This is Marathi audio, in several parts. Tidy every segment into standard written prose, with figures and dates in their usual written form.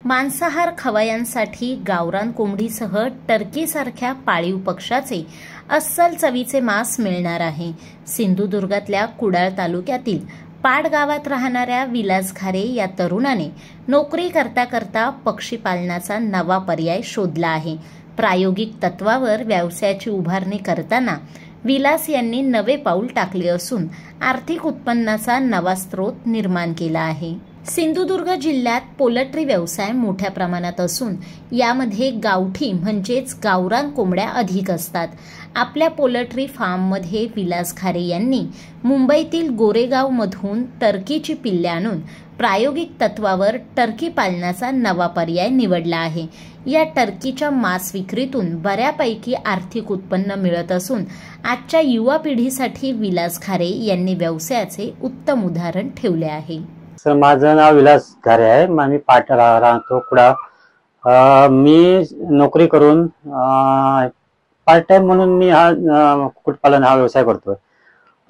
मांसाहार खवय्यांसाठी गावरान कोंबडीसह टर्कीसारख्या पाळीव पक्ष्याचे अस्सल चवीचे मांस मिळणार आहे। सिंधुदुर्गातल्या कुडाळ तालुक्यातील पाड गावात राहणाऱ्या विलास घारे या तरुणाने नोकरी करता करता पक्षी पालनाचा नवा पर्याय शोधला आहे। प्रायोगिक तत्वावर व्यवसायाची उभारणी करताना विलास यांनी नवे पाऊल टाकले असून आर्थिक उत्पन्नाचा नवा स्रोत निर्माण केला आहे। सिंधुदुर्ग जिल्ह्यात पोल्ट्री व्यवसाय मोठ्या प्रमाणात असून यामध्ये गावठी म्हणजेच गावरान कोंबड्या अधिक असतात। आपल्या पोल्ट्री फार्ममध्ये विलास घारे यांनी मुंबईतील गोरेगाव मधून टर्कीची पिल्ले आणून प्रायोगिक तत्वावर टर्की पालनाचा नवा पर्याय निवडला आहे। या टर्कीच्या मांस विक्रीतून बऱ्यापैकी आर्थिक उत्पन्न मिळत असून आजच्या युवा पिढीसाठी विलास घारे यांनी व्यवसायाचे उत्तम उदाहरण ठेवले आहे। सर, माझं नाव विलास घारे आहे। मी पाट राहतो कुडाळ। मी नोकरी करून पार्ट टाइम म्हणून मी हा कुक्कुटपालन हा व्यवसाय करतोय।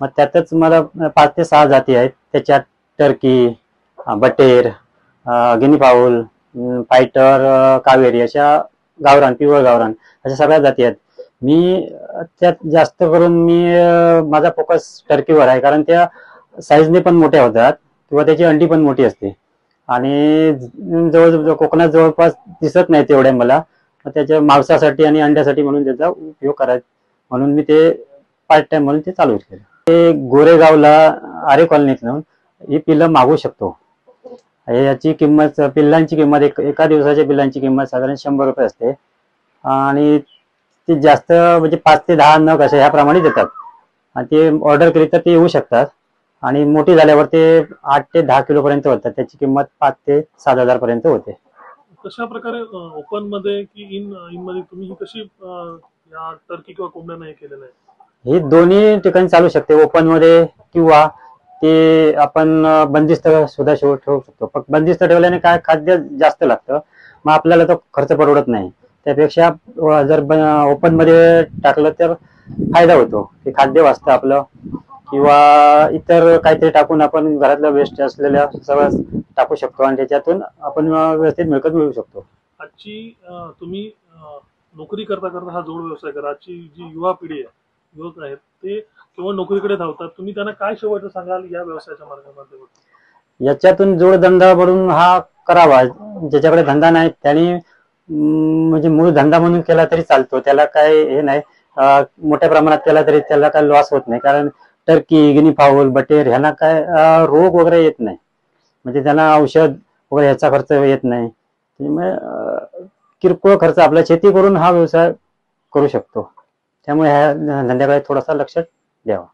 मग त्यातच मला 5 ते 6 जाती आहेत। त्याच्यात टर्की, बटेर, गिनी फाऊल, फायटर, कावेरी अशा गावरान, पिवळ गावरान अशा सगळ्या जाती आहेत। मी त्यात जास्त करून माझा फोकस टर्कीवर आहे, कारण त्या साईजने पण मोठ्या होतात किंवा त्याची अंडी पण मोठी असते आणि जवळजवळ कोकणात जवळपास दिसत नाही तेवढ्या मला। त्याच्या मांसासाठी आणि अंड्यासाठी म्हणून त्याचा उपयोग करायचा म्हणून मी ते पार्ट टाइम म्हणून ते चालू केलं। ते गोरेगावला आरे कॉलनीत नेऊन ही पिल्लं मागू शकतो। याची किंमत, पिल्लांची किंमत एका दिवसाच्या पिल्लांची किंमत साधारण 100 रुपये असते आणि ती जास्त म्हणजे 5 ते 10 नग अशा ह्याप्रमाणे देतात आणि ते ऑर्डर केली तर ते येऊ शकतात आणि मोठी झाल्यावर ते 8 ते 10 किलो पर्यंत होतात। त्याची किंमत 5 ते 7 हजार पर्यंत होते। कशा प्रकारे ओपन मध्ये की इन मध्ये तुम्ही कशी या टर्की किंवा कोंबड्यांना हे केलेलं आहे? हे दोन्ही ठिकाणी चालू शकते, ओपन मध्ये किंवा ते आपण बंदिस्त सुद्धा ठेवू शकतो। पण बंदिस्त ठेवल्याने काय खाद्य जास्त लागतं, मग आपल्याला तो खर्च परवडत नाही। त्यापेक्षा जर ओपन मध्ये टाकलं तर फायदा होतो, की खाद्य वाचतं आपलं किंवा इतर काहीतरी टाकून आपण घरातलं वेस्ट असलेल्या सगळं टाकू शकतो आणि त्याच्यातून आपण व्यवस्थित मिळकत मिळवू शकतो। आजची तुम्ही नोकरी करता करता हा जोड व्यवसाय करा। आजची जी युवा पिढी आहे, युवक आहेत, ते केवळ नोकरीकडे धावतात, तुम्ही त्यांना काय शेवटचं सांगाल या व्यवसायाच्या मार्गामध्ये? याच्यातून जोडधंदा म्हणून हा करावा। ज्याच्याकडे धंदा नाही त्यांनी म्हणजे मूळ धंदा म्हणून केला तरी चालतो, त्याला काय हे नाही। मोठ्या प्रमाणात केला तरी त्याला काय लॉस होत नाही, कारण टर्की, गिनी फाऊल, बटेर ह्यांना काय रोग वगैरे येत नाही, म्हणजे त्यांना औषध वगैरे ह्याचा खर्च येत नाही। त्यामुळे किरकोळ खर्च आपला शेती करून हा व्यवसाय करू शकतो। त्यामुळे ह्या धंद्याकडे थोडासा लक्ष द्यावा।